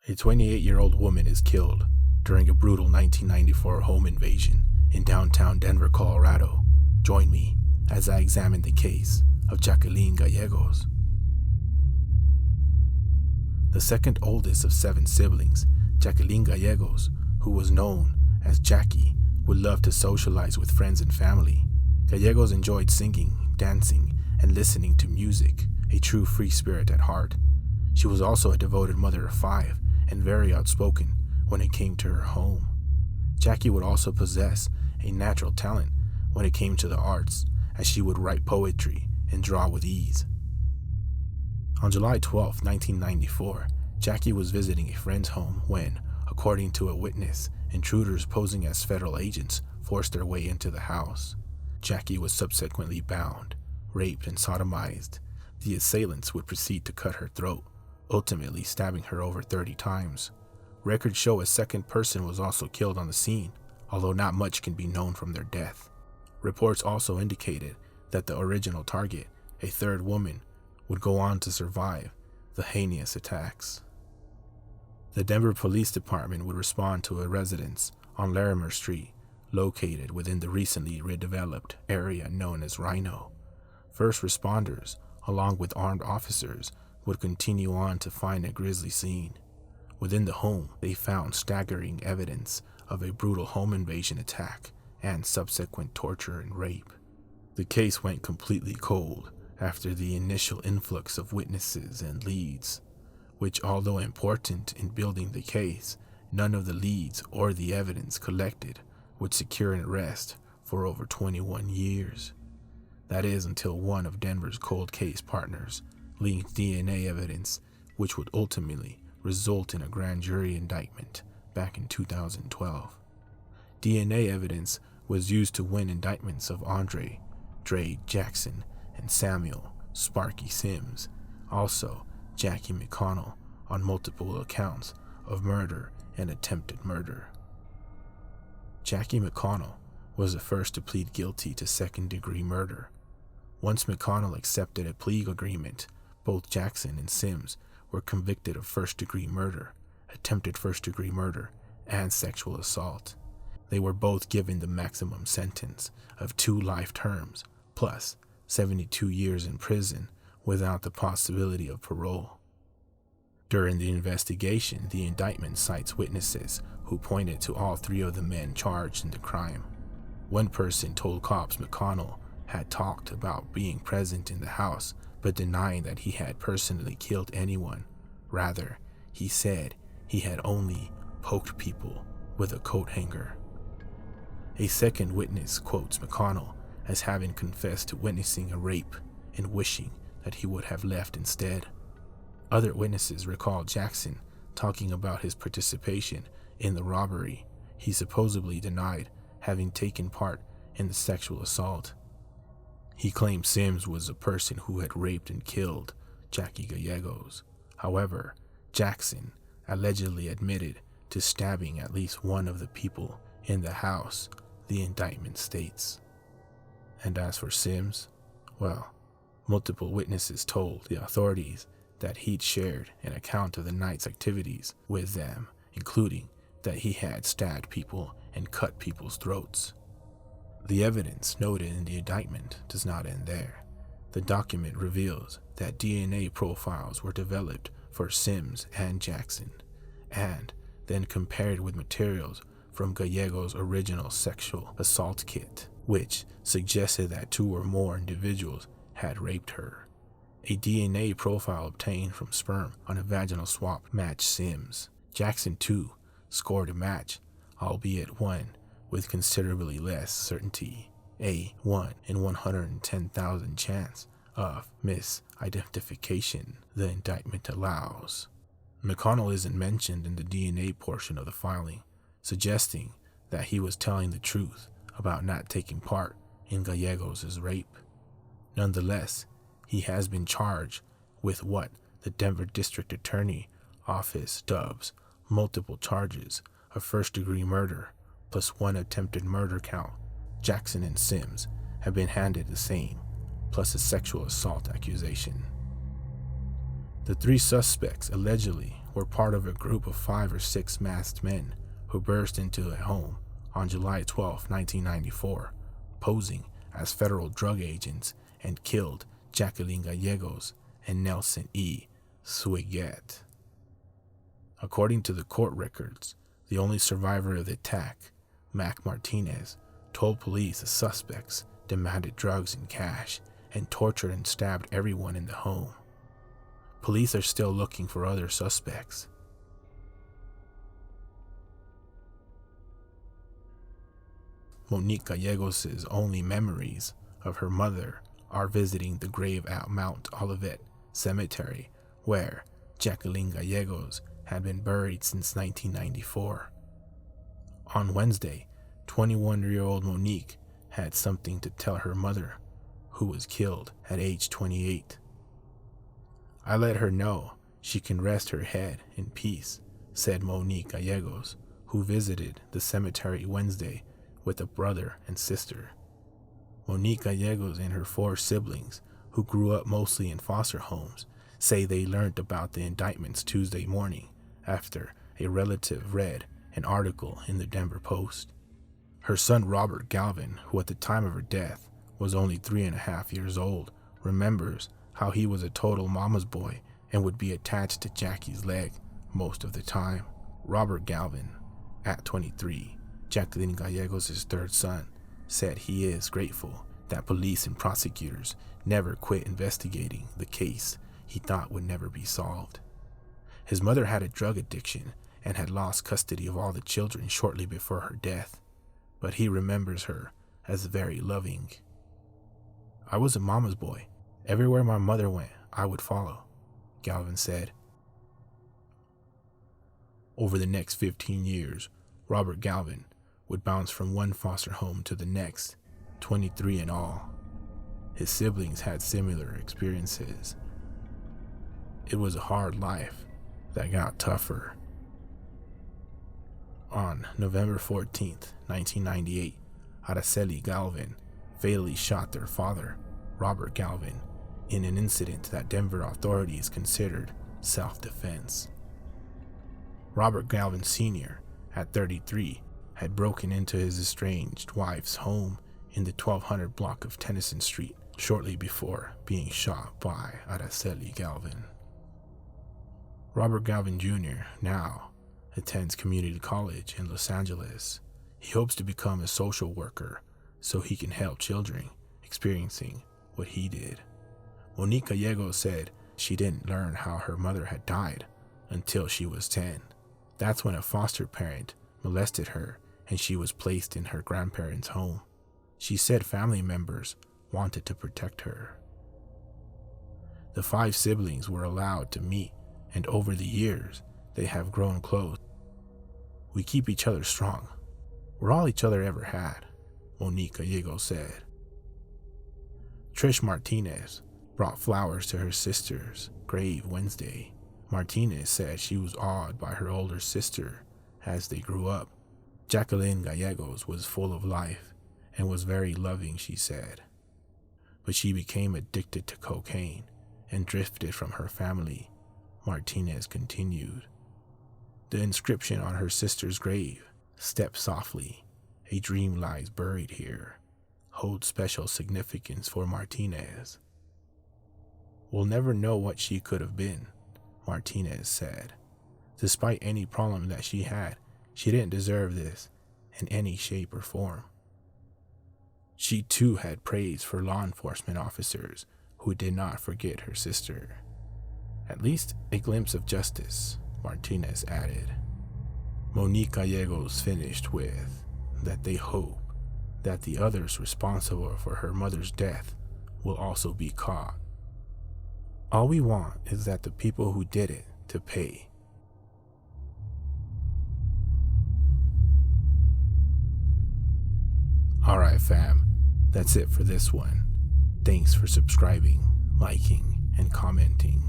A 28-year-old woman is killed during a brutal 1994 home invasion in downtown Denver, Colorado. Join me as I examine the case of Jacqueline Gallegos. The second oldest of 7 siblings, Jacqueline Gallegos, who was known as Jackie, would love to socialize with friends and family. Gallegos enjoyed singing, dancing, and listening to music, a true free spirit at heart. She was also a devoted mother of 5 and very outspoken when it came to her home. Jackie would also possess a natural talent when it came to the arts, as she would write poetry and draw with ease. On July 12, 1994, Jackie was visiting a friend's home when, according to a witness, intruders posing as federal agents forced their way into the house. Jackie was subsequently bound, raped, and sodomized. The assailants would proceed to cut her throat, ultimately stabbing her over 30 times. Records show a second person was also killed on the scene, although not much can be known from their death. Reports also indicated that the original target, a third woman, would go on to survive the heinous attacks. The Denver Police Department would respond to a residence on Larimer Street, located within the recently redeveloped area known as Rhino. First responders, along with armed officers, would continue on to find a grisly scene. Within the home, they found staggering evidence of a brutal home invasion attack and subsequent torture and rape. The case went completely cold after the initial influx of witnesses and leads, which, although important in building the case, none of the leads or the evidence collected would secure an arrest for over 21 years. That is until one of Denver's cold case partners linked DNA evidence, which would ultimately result in a grand jury indictment back in 2012. DNA evidence was used to win indictments of Andre, Dre Jackson, and Samuel Sparky Sims, also Jackie McConnell, on multiple accounts of murder and attempted murder. Jackie McConnell was the first to plead guilty to second-degree murder. Once McConnell accepted a plea agreement, both Jackson and Sims were convicted of first-degree murder, attempted first-degree murder, and sexual assault. They were both given the maximum sentence of 2 life terms, plus 72 years in prison without the possibility of parole. During the investigation, the indictment cites witnesses who pointed to all 3 of the men charged in the crime. One person told cops McConnell had talked about being present in the house, but denying that he had personally killed anyone. Rather, he said he had only poked people with a coat hanger. A second witness quotes McConnell as having confessed to witnessing a rape and wishing that he would have left instead. Other witnesses recall Jackson talking about his participation in the robbery. He supposedly denied having taken part in the sexual assault. He claimed Sims was the person who had raped and killed Jackie Gallegos. However, Jackson allegedly admitted to stabbing at least one of the people in the house, the indictment states. And as for Sims, well, multiple witnesses told the authorities that he'd shared an account of the night's activities with them, including that he had stabbed people and cut people's throats. The evidence noted in the indictment does not end there. The document reveals that DNA profiles were developed for Sims and Jackson, and then compared with materials from Gallegos' original sexual assault kit, which suggested that 2 or more individuals had raped her. A DNA profile obtained from sperm on a vaginal swab matched Sims. Jackson, too, scored a match, albeit one with considerably less certainty, a 1 in 110,000 chance of misidentification the indictment allows. McConnell isn't mentioned in the DNA portion of the filing, suggesting that he was telling the truth about not taking part in Gallegos' rape. Nonetheless, he has been charged with what the Denver District Attorney Office dubs multiple charges of first-degree murder plus 1 attempted murder count. Jackson and Sims have been handed the same, plus a sexual assault accusation. The 3 suspects allegedly were part of a group of 5 or 6 masked men who burst into a home on July 12, 1994, posing as federal drug agents and killed Jacqueline Gallegos and Nelson E. Swiguet. According to the court records, the only survivor of the attack, Mac Martinez, told police the suspects demanded drugs and cash and tortured and stabbed everyone in the home. Police are still looking for other suspects. Monique Gallegos' only memories of her mother are visiting the grave at Mount Olivet Cemetery, where Jacqueline Gallegos had been buried since 1994. On Wednesday, 21-year-old Monique had something to tell her mother, who was killed at age 28. "I let her know she can rest her head in peace," said Monique Gallegos, who visited the cemetery Wednesday with a brother and sister. Monique Gallegos and her 4 siblings, who grew up mostly in foster homes, say they learned about the indictments Tuesday morning after a relative read an article in the Denver Post. Her son Robert Galvin, who at the time of her death was only 3.5 years old, remembers how he was a total mama's boy and would be attached to Jackie's leg most of the time. Robert Galvin, at 23, Jacqueline Gallegos' 3rd son, said he is grateful that police and prosecutors never quit investigating the case he thought would never be solved. His mother had a drug addiction and had lost custody of all the children shortly before her death, but he remembers her as very loving. "I was a mama's boy. Everywhere my mother went, I would follow," Galvin said. Over the next 15 years, Robert Galvin would bounce from one foster home to the next, 23 in all. His siblings had similar experiences. It was a hard life that got tougher. On November 14th, 1998, Araceli Galvin fatally shot their father, Robert Galvin, in an incident that Denver authorities considered self-defense. Robert Galvin Sr., at 33, had broken into his estranged wife's home in the 1200 block of Tennyson Street shortly before being shot by Araceli Galvin. Robert Galvin Jr. now attends community college in Los Angeles. He hopes to become a social worker so he can help children experiencing what he did. Monique Gallegos said she didn't learn how her mother had died until she was 10. That's when a foster parent molested her and she was placed in her grandparents' home. She said family members wanted to protect her. The 5 siblings were allowed to meet, and over the years, they have grown close. "We keep each other strong. We're all each other ever had," Monique Gallegos said. Trish Martinez brought flowers to her sister's grave Wednesday. Martinez said she was awed by her older sister as they grew up. Jacqueline Gallegos was full of life and was very loving, she said. But she became addicted to cocaine and drifted from her family, Martinez continued. The inscription on her sister's grave, "Step softly, a dream lies buried here," holds special significance for Martinez. "We'll never know what she could have been," Martinez said. Despite any problem that she had, she didn't deserve this in any shape or form. She too had praise for law enforcement officers who did not forget her sister. "At least a glimpse of justice," Martinez added. Monique Gallegos finished with that they hope that the others responsible for her mother's death will also be caught. "All we want is that the people who did it to pay." Alright fam, that's it for this one. Thanks for subscribing, liking, and commenting.